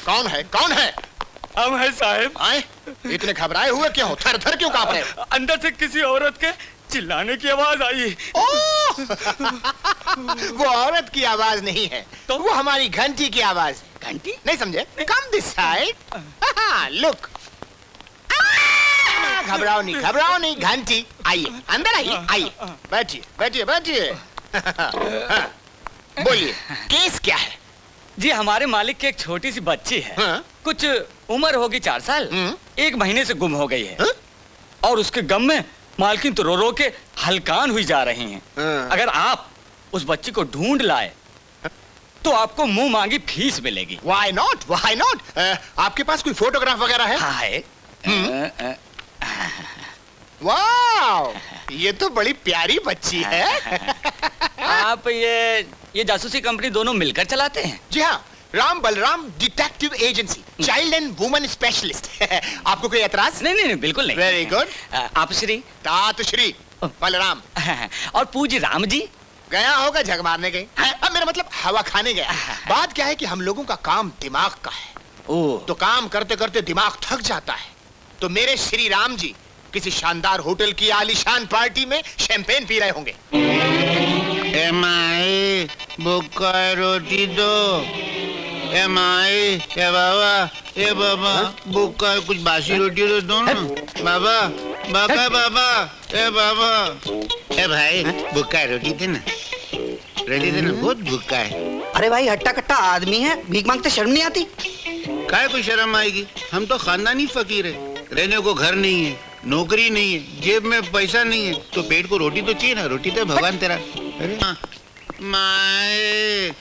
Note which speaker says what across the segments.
Speaker 1: कौन है, कौन है?
Speaker 2: हम है साहब।
Speaker 1: आए? इतने घबराए हुए क्यों हो? थर थर क्यों कांप रहे हो?
Speaker 2: अंदर से किसी औरत के चिल्लाने की आवाज आई।
Speaker 1: वो औरत की आवाज नहीं है,
Speaker 2: तो
Speaker 1: वो हमारी घंटी की आवाज है।
Speaker 2: घंटी?
Speaker 1: नहीं समझे? Come this side. लुक। घबराओ नहीं, घंटी। आइए, अंदर आइए, आइए। बैठिए, बैठिए, बैठिए। बोलिए, केस क्या है?
Speaker 2: जी, हमारे मालिक की एक छोटी सी बच्ची है।
Speaker 1: हाँ?
Speaker 2: कुछ उम्र होगी 4 साल। 1 महीने से गुम हो गई है।
Speaker 1: हाँ?
Speaker 2: और उसके गम में मालकिन तो रो रो के हलकान हुई जा रही हैं।
Speaker 1: हाँ।
Speaker 2: अगर आप उस बच्ची को ढूंढ लाए तो आपको मुंह मांगी फीस मिलेगी।
Speaker 1: Why not? Why not? आपके पास कोई फोटोग्राफ वगैरह है?
Speaker 2: हाँ है।
Speaker 1: वाह, ये तो बड़ी प्यारी बच्ची है।
Speaker 2: आप ये जासूसी कंपनी दोनों मिलकर चलाते हैं?
Speaker 1: जी हाँ, Ram Balram detective agency, child and woman specialist. आपको कोई एतराज?
Speaker 2: नहीं नहीं नहीं, बिल्कुल नहीं।
Speaker 1: Very good.
Speaker 2: आप श्री
Speaker 1: तात श्री बलराम।
Speaker 2: और पूज्य राम जी?
Speaker 1: गया होगा झग मारने कहीं। अब मेरा मतलब हवा खाने गया। बात क्या है कि हम लोगों का काम दिमाग का है। तो काम करते करते दिमाग थक जाता है, तो मेरे श्री राम जी किसी शानदार होटल की आलीशान पार्टी में शैंपेन पी रहे होंगे।
Speaker 3: माई भूखा रोटी दो। माई, ए बाबा भूखा कुछ बासी रोटी तो दो ना। बाबा बाबा, ए बाबा, ए भाई भूखा रोटी देना, रोटी देना, बहुत भूखा है।
Speaker 4: अरे भाई, हट्टा कट्टा आदमी है, भीख मांगते शर्म नहीं आती?
Speaker 3: काय को शर्म आएगी? हम तो खानदानी फकीर है, रहने को घर नहीं है, नौकरी नहीं है, जेब में पैसा नहीं है, तो पेट को रोटी तो चाहिए ना। रोटी तो भगवान तेरा। अरे माए,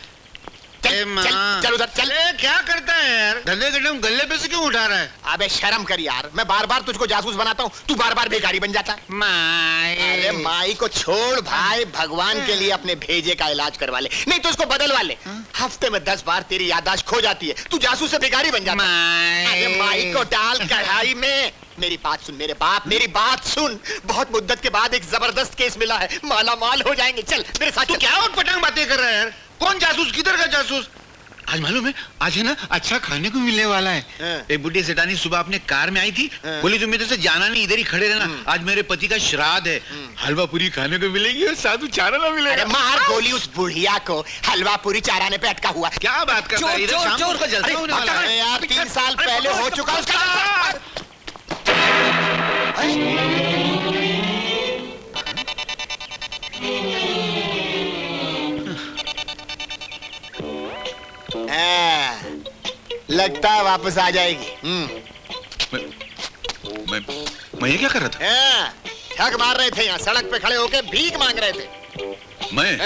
Speaker 1: चल उधर चल।
Speaker 3: क्या करता है यार? धंधे के टाइम गले पे से क्यों उठा रहा है?
Speaker 1: अबे शर्म कर यार, मैं बार बार तुझको जासूस बनाता हूँ, तू बार बार भिखारी बन जाता है।
Speaker 3: माए,
Speaker 1: अरे माई को छोड़ भाई, भगवान के लिए अपने भेजे का इलाज करवा ले, नहीं तो उसको बदलवा ले। हफ्ते में 10 बार तेरी याददाश्त खो जाती है, तू जासूस से भिखारी बन जाता है। अरे माई को डाल कढ़ाई में। मेरी बात सुन मेरे बाप, मेरी बात सुन। बहुत मुद्दत के बाद एक जबरदस्त केस मिला है, माला माल हो जाएंगे। चल मेरे साथ।
Speaker 3: तू क्या उटपटांग बातें कर रहा है यार? कौन जासूस, किधर का जासूस? आज मालूम है, आज है ना अच्छा खाने को मिलने वाला है। एक बुढ़ी सेठानी सुबह अपने कार में आई थी, बोली तुम इधर से जाना नहीं, इधर ही खड़े रहना, आज मेरे पति का श्राद्ध है, हलवा पूरी खाने को मिलेगी और साधु चाराना मिलेगा।
Speaker 1: अरे मार गोली उस बुढ़िया को, हलवा पूरी चाराने पे अटका हुआ।
Speaker 3: क्या बात कर रहा है? इधर शाम को उसका जलसा होने वाला है
Speaker 1: यार। 3 साल पहले हो चुका उसका। लगता है वापस आ जाएगी।
Speaker 3: मैं ये क्या कर रहा था?
Speaker 1: ठग मार रहे थे यहाँ, सड़क पे खड़े होके भीख मांग रहे थे।
Speaker 3: मैं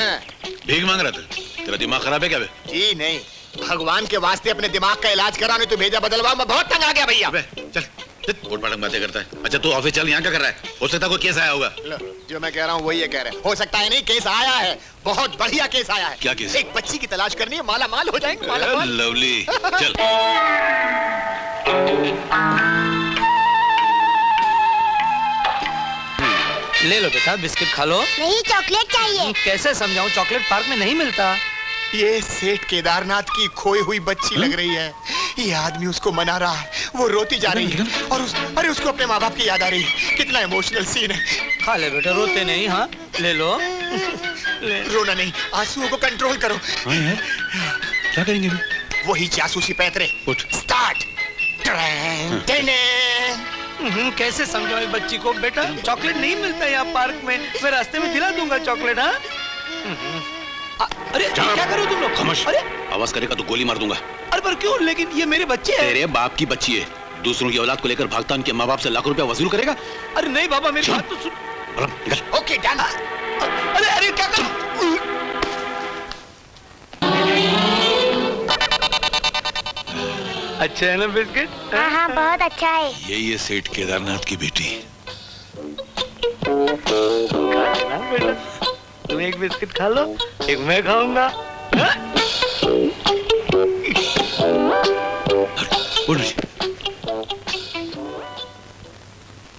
Speaker 3: भीख मांग रहा था? तेरा दिमाग खराब है क्या बे?
Speaker 1: जी नहीं, भगवान के वास्ते अपने दिमाग का इलाज करा, नहीं तो भेजा बदलवा। मैं बहुत तंग आ गया भैया।
Speaker 3: चल उटपटांग बातें करता है। अच्छा तू ऑफिस चल, यहाँ क्या कर रहा है? हो सकता है कोई केस आया होगा।
Speaker 1: जो मैं कह रहा हूँ वही ये कह रहे हैं। हो सकता है नहीं, केस आया है, बहुत बढ़िया केस आया है।
Speaker 3: क्या केस?
Speaker 1: एक बच्ची की तलाश करनी है, माला माल हो जाएंगे। माला माल।
Speaker 3: लवली, चल।
Speaker 2: ले लो बेटा, बिस्किट खा लो।
Speaker 5: नहीं, चॉकलेट चाहिए।
Speaker 2: कैसे समझाऊं, चॉकलेट पार्क में नहीं मिलता।
Speaker 1: ये सेठ केदारनाथ की खोई हुई बच्ची लग रही है। ये आदमी उसको मना रहा है, वो रोती जा रही है, और अरे उसको अपने माँ बाप की याद आ रही है। कितना इमोशनल सीन है।
Speaker 2: खा ले बेटा, रोते नहीं। हाँ ले लो।
Speaker 1: रोना नहीं, आंसुओं को कंट्रोल करो।
Speaker 3: हाँ यार, क्या करेंगे?
Speaker 1: वही जासूसी पैतरे। स्टार्ट।
Speaker 2: कैसे समझाओ बच्ची को? बेटा चॉकलेट नहीं मिलता यहाँ पार्क में, मैं रास्ते में दिला दूंगा चॉकलेट। हाँ अरे क्या करो तुम लोग?
Speaker 3: खामोश।
Speaker 2: अरे
Speaker 3: आवाज करेगा तो गोली मार दूंगा।
Speaker 2: अरे पर क्यों? लेकिन ये मेरे बच्चे हैं।
Speaker 3: तेरे बाप की बच्ची है, दूसरों की औलाद को लेकर भागता उनके माँ बाप से लाखों रुपया वसूल करेगा?
Speaker 2: अरे नहीं बाबा, मेरी बात तो सुन।
Speaker 1: Okay done.
Speaker 2: अरे अरे क्या कर? अच्छा है ना बिस्किट?
Speaker 5: हाँ हाँ, बहुत अच्छा है।
Speaker 3: ये सेठ केदारनाथ की बेटी।
Speaker 2: बेटा तुम एक बिस्किट खा लो, एक मैं खाऊंगा।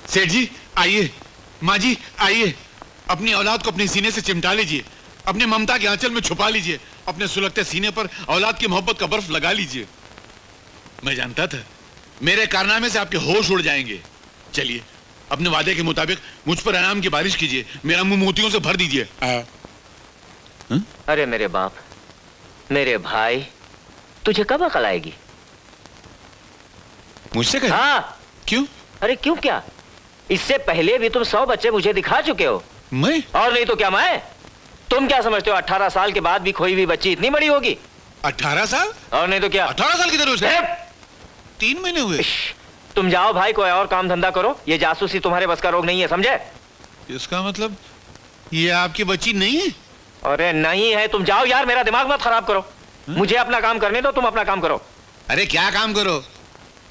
Speaker 3: सेठ जी आइए, माँ जी आइए, अपनी औलाद को अपने सीने से चिमटा लीजिए।
Speaker 6: अपने ममता के आंचल में छुपा लीजिए, अपने सुलगते सीने पर औलाद की मोहब्बत का बर्फ लगा लीजिए। मैं जानता था मेरे कारनामे से आपके होश उड़ जाएंगे। चलिए अपने वादे के मुताबिक मुझ पर इनाम की बारिश कीजिए, मेरा मुंह मोतियों से भर दीजिए।
Speaker 7: अरे मेरे बाप, मेरे भाई, तुझे कब अकल आएगी?
Speaker 6: मुझसे कहे?
Speaker 7: हाँ।
Speaker 6: क्यों?
Speaker 7: अरे क्यों क्या, इससे पहले भी तुम 100 बच्चे मुझे दिखा चुके हो।
Speaker 6: मैं?
Speaker 7: और नहीं तो क्या मैं? तुम क्या समझते हो 18 साल के बाद भी खोई हुई बच्ची इतनी बड़ी होगी?
Speaker 6: 18 साल?
Speaker 7: और नहीं तो क्या।
Speaker 6: 18 साल किधर हुए? 3 महीने हुए।
Speaker 7: तुम जाओ भाई, कोई और काम धंधा करो, ये जासूसी तुम्हारे बस का रोग नहीं है, समझे?
Speaker 6: इसका मतलब ये आपकी बच्ची नहीं है?
Speaker 7: अरे नहीं है, तुम जाओ यार, मेरा दिमाग मत खराब करो। मुझे अपना काम करने दो, तुम अपना काम करो।
Speaker 6: अरे क्या काम करो?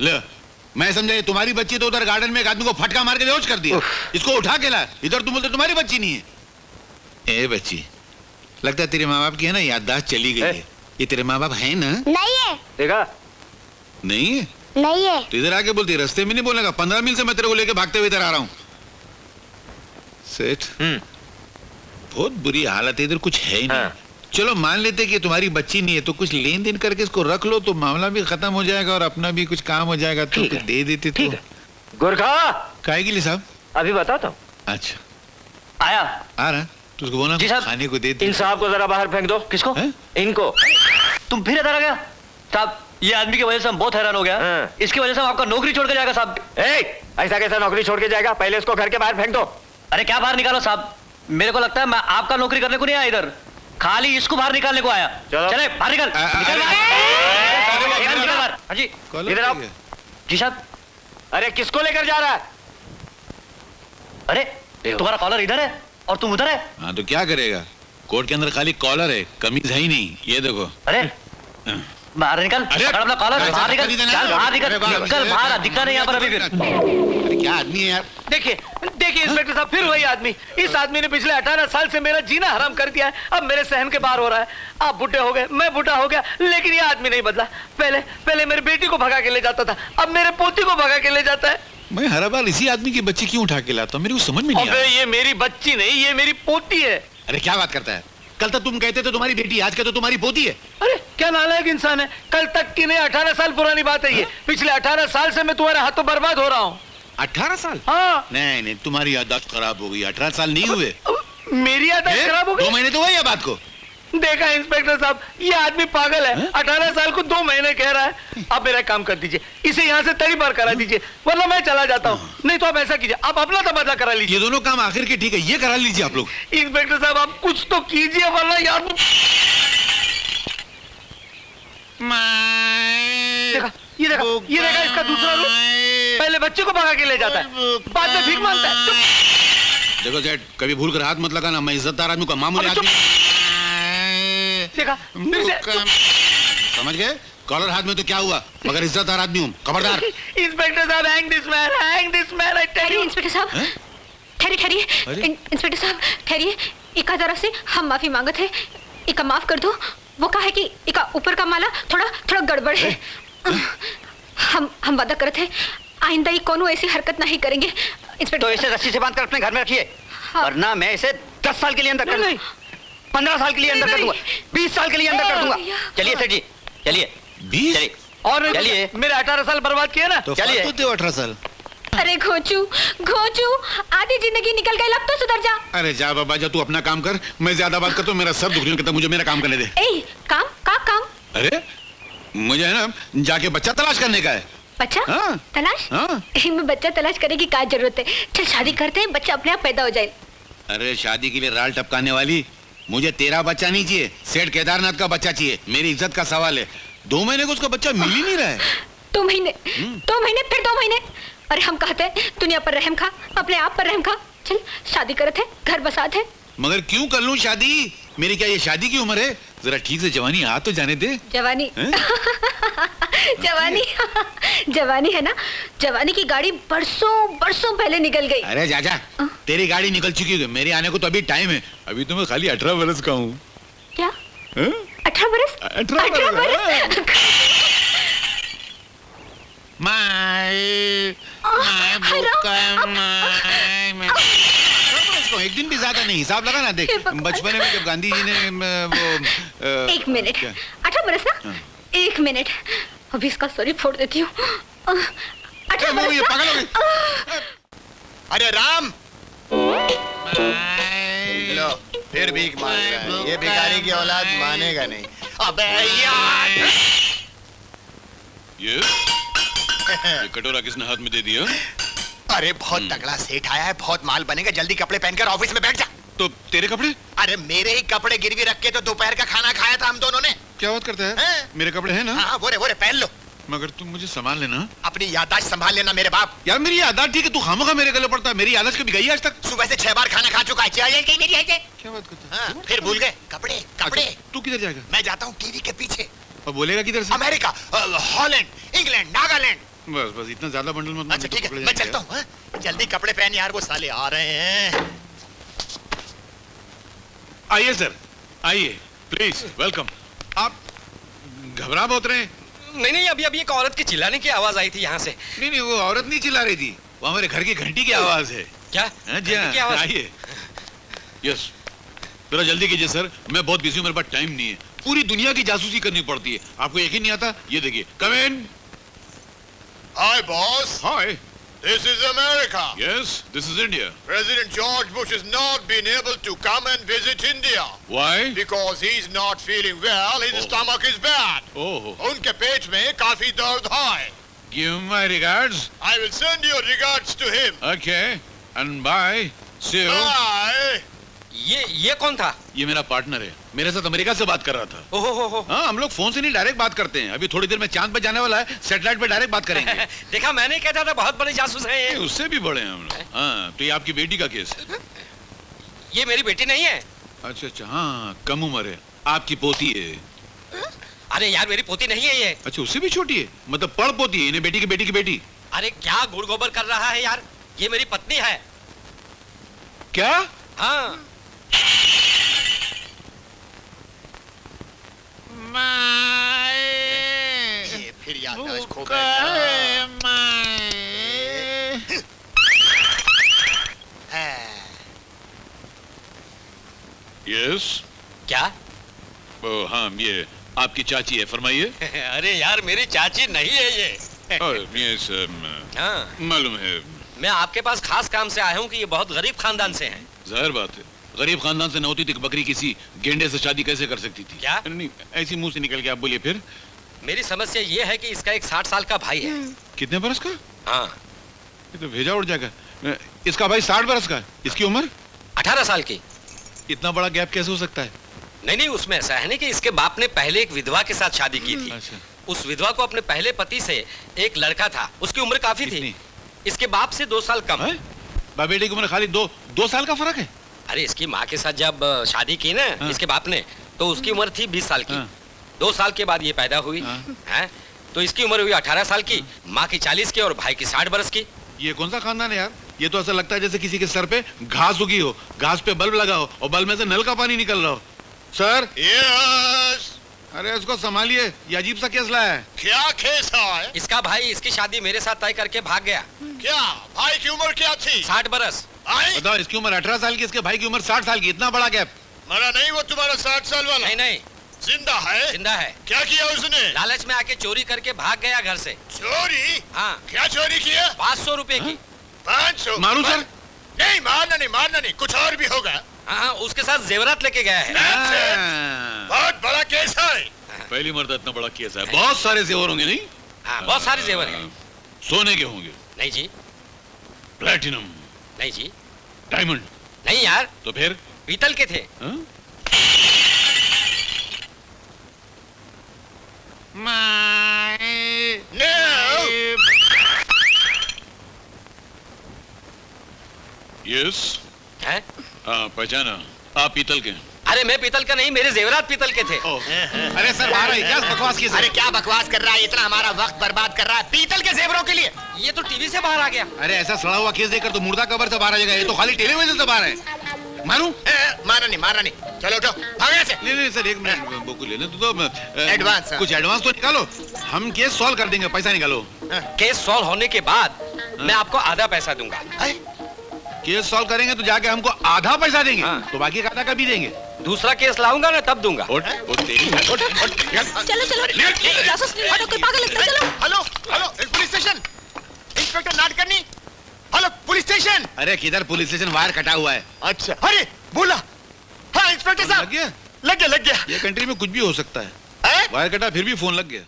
Speaker 6: ले, मैं समझा ये तुम्हारी बच्ची, तो उधर गार्डन में एक आदमी को फटका मार के बेहोश कर दिया, इसको उठा के ला, इधर तुम बोलते तुम्हारी बच्ची नहीं है। ए बच्ची, लगता है तेरे माँ बाप की है ना याददाश्त चली गई है। ये तेरे माँ बाप है ना?
Speaker 5: नहीं है।
Speaker 6: देखा? नहीं है?
Speaker 5: नहीं है।
Speaker 6: तो इधर आके बोलती, रास्ते में नहीं बोलेगा। 15 मील से मैं तेरे को लेके भागते हुए इधर आ रहा हूँ। सेठ, बहुत बुरी हालत है इधर, कुछ है ही नहीं। चलो मान लेते कि तुम्हारी बच्ची नहीं है, तो कुछ लेन देन करके इसको रख लो, तो मामला भी खत्म हो जाएगा और अपना भी कुछ काम हो जाएगा, तो कुछ दे देते तो।
Speaker 7: गुरखा,
Speaker 6: काहे के लिए साहब?
Speaker 7: अभी बताता हूँ।
Speaker 6: अच्छा
Speaker 7: आया
Speaker 6: आ रहा, तो उसको बोला खाने को दे दे।
Speaker 7: इन साहब को जरा बाहर फेंक दो। किसको? इनको।
Speaker 8: तुम फिर इधर आ गया साहब? ये आदमी की वजह से हम बहुत हैरान हो गया। इसकी वजह से हम आपका नौकरी छोड़ के जाएगा साहब।
Speaker 7: ऐसा कैसा नौकरी छोड़ के जाएगा? पहले इसको घर के बाहर फेंक दो।
Speaker 8: अरे क्या बाहर निकालो साहब, मेरे को लगता है मैं आपका नौकरी करने को नहीं आया इधर, खाली इसको बाहर निकालने को आया। चले बाहर निकल, निकल बाहर। हाँ जी
Speaker 7: इधर आओ।
Speaker 8: जी साहब।
Speaker 7: अरे किसको लेकर जा रहा है?
Speaker 8: अरे तुम्हारा कॉलर इधर है और तुम उधर है।
Speaker 6: हाँ तो क्या करेगा, कोर्ट के अंदर खाली कॉलर है, कमीज है ही नहीं। ये देखो।
Speaker 8: अरे बाहर निकल, अपना कॉलर बाहर निकल, चल बाहर निकल, निकल बाहर, दिखता नहीं यहाँ पर अभी।
Speaker 6: अरे क्या आदमी है यार।
Speaker 2: देखिए देखिए इंस्पेक्टर साहब, फिर वही आदमी। इस आदमी ने पिछले 18 साल से मेरा जीना हराम कर दिया है, अब मेरे सहन के बाहर हो रहा है। आप बुढ़े हो गए, मैं बुढ़ा हो गया, लेकिन ये आदमी नहीं बदला। पहले मेरी बेटी को भगा के ले जाता था, अब मेरे पोती को भगा के ले जाता है।
Speaker 6: मैं हर बार इसी आदमी की बच्ची क्यों उठा के लाता हूँ, मेरे को समझ में नहीं आ रहा।
Speaker 2: ये मेरी बच्ची नहीं, ये मेरी पोती है।
Speaker 6: अरे क्या बात करता है, कल तक तुम कहते थे तुम्हारी बेटी, आज कहते तुम्हारी पोती है।
Speaker 2: अरे क्या नालायक इंसान है, कल तक की नहीं 18 साल पुरानी बात है ये। पिछले 18 साल से मैं तुम्हारे हाथों बर्बाद हो रहा हूँ।
Speaker 6: 18 साल?
Speaker 2: हाँ।
Speaker 6: नहीं तुम्हारी याददाश्त खराब हो गई, 18 साल नहीं हुए।
Speaker 2: मेरी याददाश्त खराब हो गई?
Speaker 6: 2 महीने तो हुए ये बात को।
Speaker 2: देखा इंस्पेक्टर साहब, ये आदमी पागल है। 18 साल को 2 महीने कह रहा है। आप मेरा काम कर दीजिए, इसे यहाँ से तड़ी पार करा दीजिए, वरना मैं चला जाता हूँ। नहीं तो आप ऐसा कीजिए, आप अपना तबादला करा लीजिए।
Speaker 6: ये दोनों काम आखिर के ठीक है, ये करा लीजिए आप लोग।
Speaker 2: इंस्पेक्टर साहब आप कुछ तो कीजिए, वरना यार ये देखा इसका दूसरा रूप। पहले बच्चे को भगा के ले जाता है, बाद में भीख मांगता है।
Speaker 6: देखो जेठ, कभी भूल कर हाथ मत लगाना, मैं इज्जतदार आदमी का मामूली आदमी।
Speaker 2: देखा फिर से।
Speaker 6: समझ गए, कॉलर हाथ में तो क्या हुआ, मगर इज्जतदार आदमी हूँ, खबरदार।
Speaker 2: इंस्पेक्टर साहब hang this man, I tell you.
Speaker 9: Inspector साहब ठहरिए। इंस्पेक्टर साहब ठहरिए, इका तरफ से हम माफी मांगते हैं, इका माफ कर दो। वो कहा है कि इका ऊपर का माला थोड़ा गड़बड़ है। हम वादा करते हैं आइंदा ही कोनो ऐसी हरकत नहीं करेंगे। इंस्पेक्टर
Speaker 4: तो इसे रस्सी से बांधकर अपने घर में रखिए, वरना मैं इसे 10 साल के लिए अंदर कर दूंगा, 15 साल के लिए अंदर कर दूंगा, 20 साल के लिए अंदर कर दूंगा। चलिए सेठ जी, चलिए।
Speaker 6: 20?
Speaker 2: और
Speaker 4: चलिए,
Speaker 2: मेरे 18 साल बर्बाद किए ना।
Speaker 6: तो
Speaker 4: चलिए।
Speaker 6: 18 साल।
Speaker 9: अरे घोचू आधी जिंदगी निकल गई, अब तो सुधर जा।
Speaker 6: अरे जा बाबा जा, तू अपना काम कर, मैं ज्यादा बात करता हूँ, मेरा सर दुख रही है, मुझे मेरा काम करने दे।
Speaker 9: काम?
Speaker 6: अरे मुझे है ना जाके बच्चा तलाश करने का है।
Speaker 9: बच्चा?
Speaker 6: हाँ।
Speaker 9: तलाश?
Speaker 6: हाँ।
Speaker 9: में बच्चा तलाश करने की क्या जरूरत है? चल शादी करते हैं, बच्चा अपने आप पैदा हो जाए।
Speaker 6: अरे शादी के लिए राल टपकाने वाली, मुझे तेरा बच्चा नहीं चाहिए, सेठ केदारनाथ का बच्चा चाहिए, मेरी इज्जत का सवाल है। 2 महीने को उसका बच्चा मिल ही नहीं रहा है।
Speaker 9: 2 महीने फिर 2 महीने। अरे हम कहते हैं दुनिया पर रहम खा, अपने आप पर रहम खा। चल शादी करते हैं, घर बसाते हैं।
Speaker 6: मगर क्यों कर लूं शादी, मेरी क्या ये शादी की उम्र है? जरा ठीक से जवानी आ तो जाने दे।
Speaker 9: जवानी जवानी है ना, जवानी की गाड़ी बरसों पहले निकल गई।
Speaker 6: अरे जा तेरी गाड़ी निकल चुकी है, मेरे आने को तो अभी टाइम है, अभी तो मैं खाली 18 बरस का हूँ।
Speaker 9: क्या 18 बरस?
Speaker 6: 18 बरस। एक दिन भी ज्यादा नहीं, हिसाब लगा ना। देख
Speaker 9: हे भगवान।
Speaker 6: बचपन में जब गांधी जी ने वो
Speaker 9: एक मिनट,
Speaker 6: क्या?
Speaker 9: 18 बरस ना?
Speaker 6: हाँ।
Speaker 9: एक मिनट, अभी इसका सॉरी फोड़ देती हूँ। 18
Speaker 6: वो ये
Speaker 9: बरस
Speaker 6: पागल हो गई।
Speaker 9: ना?
Speaker 1: अरे राम, लो फिर भीख मांग रहा है। ये भिखारी की औलाद मानेगा नहीं। अबे यार,
Speaker 6: ये कटोरा किसने हाथ में दे दिया?
Speaker 1: अरे बहुत तगड़ा सेठ आया है, बहुत माल बनेगा। जल्दी कपड़े पहनकर ऑफिस में बैठ जा।
Speaker 6: तो तेरे कपड़े?
Speaker 1: अरे मेरे ही कपड़े गिरवी रख के तो दोपहर का खाना खाया था हम दोनों ने।
Speaker 6: क्या बात करता है?
Speaker 1: हैं?
Speaker 6: मेरे कपड़े हैं ना?
Speaker 1: हाँ वो रे पहन लो।
Speaker 6: मगर तुम मुझे संभाल लेना।
Speaker 1: अपनी याददाश्त संभाल लेना मेरे बाप।
Speaker 6: यार मेरी याददाश्त ठीक है, तू खामोखा मेरे गले पड़ता है। मेरी याददाश्त कभी गई है आज तक?
Speaker 1: सुबह से 6 बार खाना खा चुका है। मेरी है
Speaker 6: क्या बात करता
Speaker 1: हाँ, फिर भूल गए कपड़े कपड़े।
Speaker 6: अच्छा, तू किधर जाएगा?
Speaker 1: मैं जाता हूँ टीवी के पीछे।
Speaker 6: और बोलेगा किधर से?
Speaker 1: America, Holland, England, Nagaland.
Speaker 6: बस बस इतना ज्यादा बंडल मत।
Speaker 1: अच्छा ठीक है, मैं चलता हूँ। हाँ? जल्दी कपड़े पहन यार, वो साले आ रहे हैं।
Speaker 6: आइए सर, आइए प्लीज, वेलकम। आप घबरा बहुत रहे हैं।
Speaker 7: नहीं, अभी एक औरत की चिल्लाने की आवाज आई थी यहाँ से।
Speaker 6: नहीं, वो औरत नहीं चिल्ला रही थी, वो हमारे घर की घंटी की आवाज है।
Speaker 7: क्या?
Speaker 6: हाँ जी
Speaker 7: घंटी की
Speaker 6: हाँ,
Speaker 7: आवाज?
Speaker 6: आइए। यस, जरा जल्दी कीजिए सर, मैं बहुत बिजी हूँ, मेरे पास टाइम नहीं है। पूरी दुनिया की जासूसी करनी पड़ती है, आपको यकीन नहीं आता? ये देखिए, come in.
Speaker 1: Hi boss,
Speaker 6: hi.
Speaker 1: This is America.
Speaker 6: Yes, this is India.
Speaker 1: President George Bush has not been able to come and visit India
Speaker 6: why?
Speaker 1: because he's not feeling well. His stomach is bad.
Speaker 6: Oh,
Speaker 1: उनके पेट में काफी दर्द है।
Speaker 6: Give my regards.
Speaker 1: I will send your regards to him.
Speaker 6: Okay, and bye, see you.
Speaker 1: Bye.
Speaker 7: ये कौन था?
Speaker 6: ये मेरा पार्टनर है, मेरे साथ अमेरिका से बात कर रहा था।
Speaker 7: ओहो,
Speaker 6: हाँ, हम लोग फोन से नहीं डायरेक्ट बात करते हैं। अभी थोड़ी देर में चांद पे जाने वाला है, सैटेलाइट पे डायरेक्ट बात करेंगे।
Speaker 7: देखा, मैंने कहता था बहुत बड़े जासूस हैं ये।
Speaker 6: उससे भी बड़े हैं हम लोग। हाँ, तो ये आपकी बेटी का केस है?
Speaker 7: ये मेरी बेटी नहीं है।
Speaker 6: अच्छा अच्छा, हाँ, कम उम्र है, आपकी पोती है।
Speaker 7: अरे यार, मेरी पोती नहीं है ये।
Speaker 6: अच्छा, उससे भी छोटी है, मतलब पड़ पोती है, इन्हें बेटी की बेटी की बेटी।
Speaker 7: अरे क्या गुड़ गोबर कर रहा है यार, ये मेरी पत्नी है।
Speaker 6: क्या?
Speaker 7: हाँ,
Speaker 1: ये फिर याददाश्त खो बैठा।
Speaker 6: यस।
Speaker 7: क्या?
Speaker 6: हाँ, ये आपकी चाची है, फरमाइए।
Speaker 7: अरे यार, मेरी चाची नहीं है ये।
Speaker 6: यस,
Speaker 7: हाँ,
Speaker 6: मालूम है।
Speaker 7: मैं आपके पास खास काम से आया हूँ कि ये बहुत गरीब खानदान से हैं।
Speaker 6: जाहिर बात है, गरीब खानदान से न होती तो बकरी किसी गेंडे से शादी कैसे कर सकती थी?
Speaker 7: क्या?
Speaker 6: नहीं, ऐसी मुंह से निकल के आप बोलिए फिर।
Speaker 7: मेरी समस्या ये है कि इसका एक 60 साल का भाई है।
Speaker 6: कितने बरस का?
Speaker 7: हाँ,
Speaker 6: ये तो भेजा उड़ जाएगा। इसका भाई 60 बरस का है, इसकी उम्र
Speaker 7: 18 साल की।
Speaker 6: इतना बड़ा गैप कैसे हो सकता है?
Speaker 7: नहीं, उसमें ऐसा है ना कि इसके बाप ने पहले एक विधवा के साथ शादी की थी।
Speaker 6: अच्छा।
Speaker 7: उस विधवा को अपने पहले पति से एक लड़का था, उसकी उम्र काफी
Speaker 6: कितनी?
Speaker 7: थी, इसके बाप से 2 साल कम।
Speaker 6: बाप बेटे की उम्र खाली दो साल का फर्क है?
Speaker 7: अरे इसकी माँ के साथ जब शादी की ना
Speaker 6: हाँ।
Speaker 7: इसके बाप ने, तो उसकी उम्र थी 20 साल की।
Speaker 6: हाँ।
Speaker 7: 2 साल के बाद ये पैदा हुई
Speaker 6: हाँ।
Speaker 7: है, तो इसकी उम्र हुई 18 साल की, माँ की 40 की और भाई की 60 बरस की।
Speaker 6: ये कौन सा खानदान है यार? ये तो ऐसा लगता है जैसे किसी के सर पे घास उगी हो, घास पे बल्ब लगा हो और बल्ब में से नल का पानी निकल रहा हो। सर।
Speaker 1: यस।
Speaker 6: अरे इसको संभालिए, ये अजीब सा केस लाया है।
Speaker 1: क्या केस है?
Speaker 7: इसका भाई इसकी शादी मेरे साथ तय करके भाग गया।
Speaker 1: क्या भाई की उम्र क्या थी?
Speaker 7: 60 बरस।
Speaker 1: आई?
Speaker 6: बताओ, इसकी उम्र 18 साल की, इसके भाई की उम्र 60 साल की, इतना बड़ा गैप।
Speaker 1: मरा नहीं वो तुम्हारा 60 साल वाला?
Speaker 7: नहीं,
Speaker 1: जिंदा है?
Speaker 7: जिंदा है।
Speaker 1: क्या किया उसने?
Speaker 7: लालच में आके चोरी करके भाग गया घर से।
Speaker 1: चोरी?
Speaker 7: हाँ,
Speaker 1: क्या चोरी किया?
Speaker 7: 500 रुपए की।
Speaker 1: 500?
Speaker 6: मारू सर?
Speaker 1: नहीं, मारना नहीं, कुछ और भी होगा।
Speaker 7: हाँ, उसके साथ जेवरात लेके गया है।
Speaker 1: बहुत बड़ा केस है।
Speaker 6: पहली मर्तबा इतना बड़ा केस है। बहुत सारे जेवर होंगे नहीं?
Speaker 7: हाँ, बहुत सारे जेवर हैं।
Speaker 6: सोने के होंगे?
Speaker 7: नहीं जी।
Speaker 6: प्लैटिनम?
Speaker 7: नहीं जी।
Speaker 6: डायमंड?
Speaker 7: नहीं यार,
Speaker 6: तो फिर?
Speaker 7: पीतल के थे।
Speaker 6: हाँ? यस।
Speaker 7: हैं?
Speaker 6: हाँ, पहचाना, आप पीतल के हैं।
Speaker 7: अरे मैं पीतल का नहीं, मेरे जेवरात पीतल के थे।
Speaker 6: अरे सर, बाहर आइए, क्या बकवास की?
Speaker 1: अरे क्या बकवास कर रहा है? इतना हमारा वक्त बर्बाद कर रहा है पीतल के जेवरों के लिए।
Speaker 7: ये तो टीवी से बाहर आ गया।
Speaker 6: अरे ऐसा सड़ा हुआ केस देखकर तो मुर्दा कबर से बाहर आ जाएगा, ये तो खाली टेलीविजन से बाहर है। मारू?
Speaker 1: मारना नहीं, चलो उठो, भागो यहाँ से।
Speaker 6: नहीं सर, एक मिनट बुक लेने तो
Speaker 1: एडवांस, हाँ।
Speaker 6: कुछ एडवांस तो निकालो, हम केस सॉल्व कर देंगे, पैसा निकालो।
Speaker 7: केस सॉल्व होने के बाद मैं आपको आधा पैसा दूंगा।
Speaker 6: केस सॉल्व करेंगे तो जाके हमको आधा पैसा देंगे, तो बाकी का आधा कभी देंगे।
Speaker 7: दूसरा केस लाऊंगा ना तब दूंगा।
Speaker 6: उठ, तेरी
Speaker 9: चलो चलो जासूस ऑटो कोई पागल लगता है, चलो।
Speaker 1: Hello hello police station, inspector Nadkarni. Hello police station.
Speaker 6: अरे किधर पुलिस स्टेशन, वायर कटा हुआ है।
Speaker 1: अच्छा, अरे बोला। हाँ इंस्पेक्टर साहब,
Speaker 6: लग गया?
Speaker 1: लग गया।
Speaker 6: ये कंट्री में कुछ भी हो सकता है।
Speaker 1: हैं?
Speaker 6: वायर कटा फिर भी फोन लग गया।